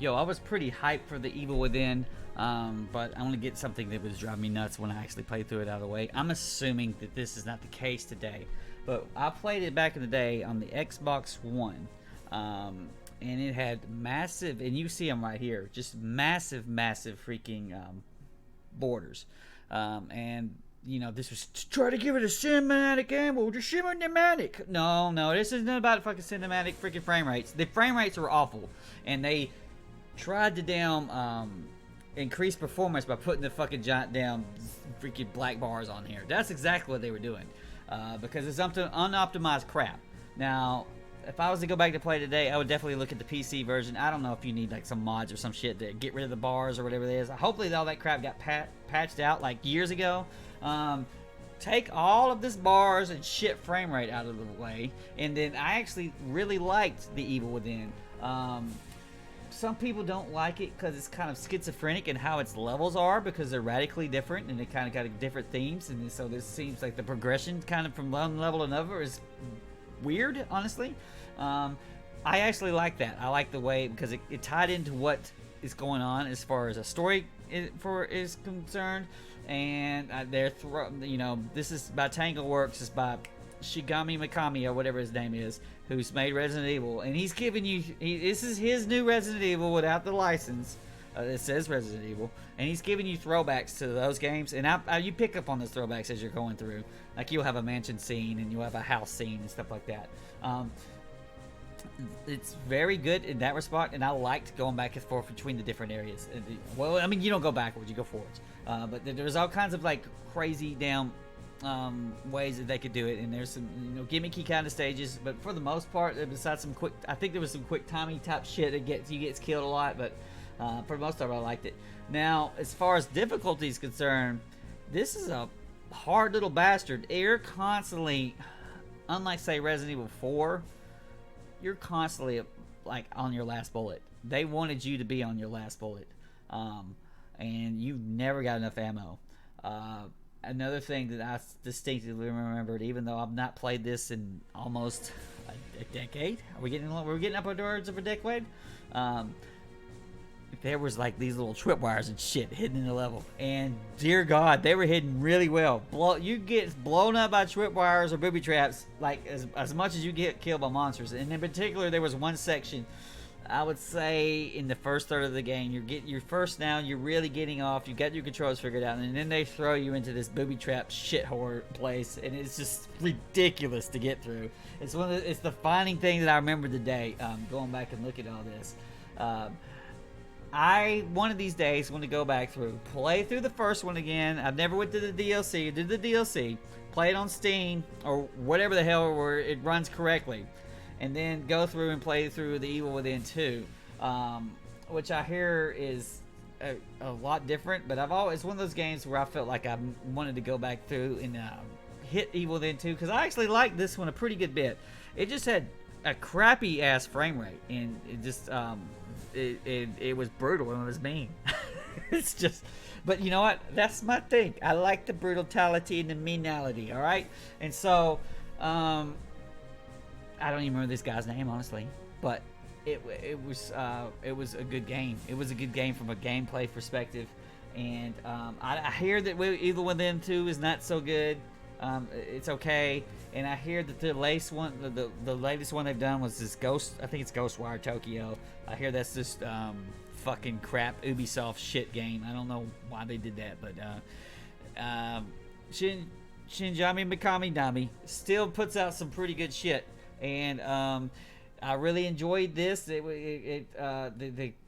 Yo, I was pretty hyped for the Evil Within, but I only get something that was driving me nuts when I actually played through it out of the way. I'm assuming that this is not the case today, but I played it back in the day on the Xbox One, and it had massive, and you see them right here, just massive, massive freaking borders, and this was to try to give it a cinematic game. Well, just cinematic. No, this isn't about fucking cinematic freaking frame rates. The frame rates were awful, and they tried to increase performance by putting the fucking giant damn freaking black bars on here. That's exactly what they were doing, because it's unoptimized crap. Now, if I was to go back to play today, I would definitely look at the PC version. I don't know if you need like some mods or some shit to get rid of the bars or whatever it is. Hopefully all that crap got patched out like years ago. Take all of this bars and shit frame rate out of the way, and then I actually really liked the Evil Within. Some people don't like it because it's kind of schizophrenic in how its levels are, because they're radically different and they kind of got different themes, and so this seems like the progression kind of from one level to another is weird, honestly. I actually like that. I like the way, because it tied into what is going on as far as a story is concerned, and this is by Tangle Works. It's by Shigami Mikami or whatever his name is, who's made Resident Evil, and he's giving you this is his new Resident Evil without the license. It says Resident Evil, and he's giving you throwbacks to those games, and you pick up on those throwbacks as you're going through. Like, you'll have a mansion scene and you'll have a house scene and stuff like that. It's very good in that respect, and I liked going back and forth between the different areas. Well, I mean, you don't go backwards, you go forwards. But there's all kinds of like crazy damn ways that they could do it, and there's some gimmicky kind of stages, but for the most part, besides some quick, I think there was some quick timey type shit that gets killed a lot, but for the most part I liked it. Now, as far as difficulty is concerned, this is a hard little bastard. You're constantly, unlike say Resident Evil 4, you're constantly like on your last bullet. They wanted you to be on your last bullet, and you never got enough ammo. Another thing that I distinctly remembered, even though I've not played this in almost a decade, we're getting upwards of a decade. There was like these little tripwires and shit hidden in the level, and dear God, they were hidden really well. You get blown up by tripwires or booby traps like as much as you get killed by monsters. And in particular, there was one section, I would say in the first third of the game, you're really getting off, you got your controls figured out, and then they throw you into this booby trap shithole place, and it's just ridiculous to get through. It's the defining thing that I remember today, going back and looking at all this. I, one of these days, want to go back play through the first one again. I've never went to the DLC, did the DLC, play it on Steam, or whatever the hell where it runs correctly, and then go through and play through the Evil Within 2, which I hear is a lot different, but it's one of those games where I felt like I wanted to go back through and hit Evil Within 2, because I actually liked this one a pretty good bit. It just had a crappy ass frame rate, and it just it was brutal and it was mean. It's just, but you know what? That's my thing. I like the brutality and the meanality. All right, and so I don't even remember this guy's name, honestly, but it was a good game. It was a good game from a gameplay perspective, and I hear that Evil Within 2 is not so good. It's okay, and I hear that the latest one they've done was this Ghost. I think it's Ghostwire Tokyo. I hear that's just fucking crap Ubisoft shit game. I don't know why they did that, but Shinjami Mikami Dami still puts out some pretty good shit, and I really enjoyed this.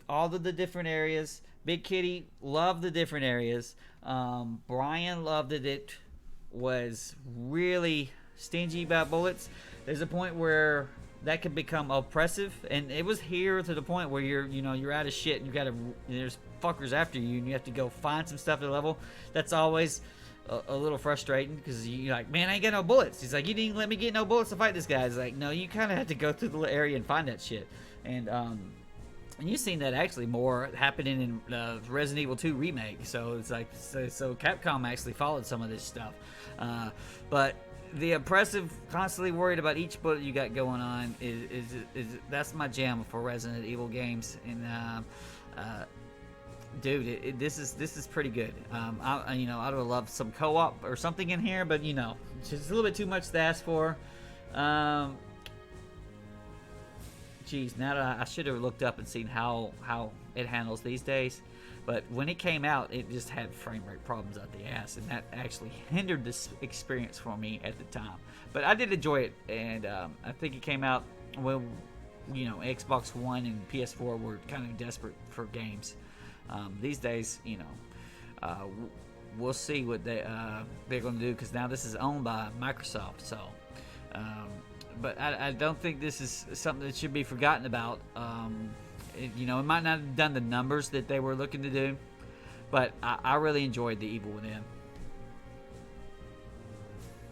All of the different areas. Big Kitty loved the different areas. Brian loved it. Was really stingy about bullets. There's a point where that can become oppressive, and it was here to the point where you're out of shit, and there's fuckers after you, and you have to go find some stuff to level. That's always a little frustrating, because you're like, man, I ain't got no bullets. He's like, you didn't let me get no bullets to fight this guy. It's like, no, you kind of have to go through the area and find that shit. And you've seen that actually more happening in Resident Evil 2 remake. So it's like, so Capcom actually followed some of this stuff. But the oppressive, constantly worried about each bullet you got going on is that's my jam for Resident Evil games. And dude, this is pretty good. I I would love some co-op or something in here, but it's just a little bit too much to ask for. Geez, now that I should have looked up and seen how it handles these days. But when it came out, it just had frame rate problems out the ass, and that actually hindered this experience for me at the time. But I did enjoy it, and I think it came out when Xbox One and PS4 were kind of desperate for games. These days, we'll see what they're going to do, because now this is owned by Microsoft. So, but I don't think this is something that should be forgotten about. It might not have done the numbers that they were looking to do, but I really enjoyed The Evil Within.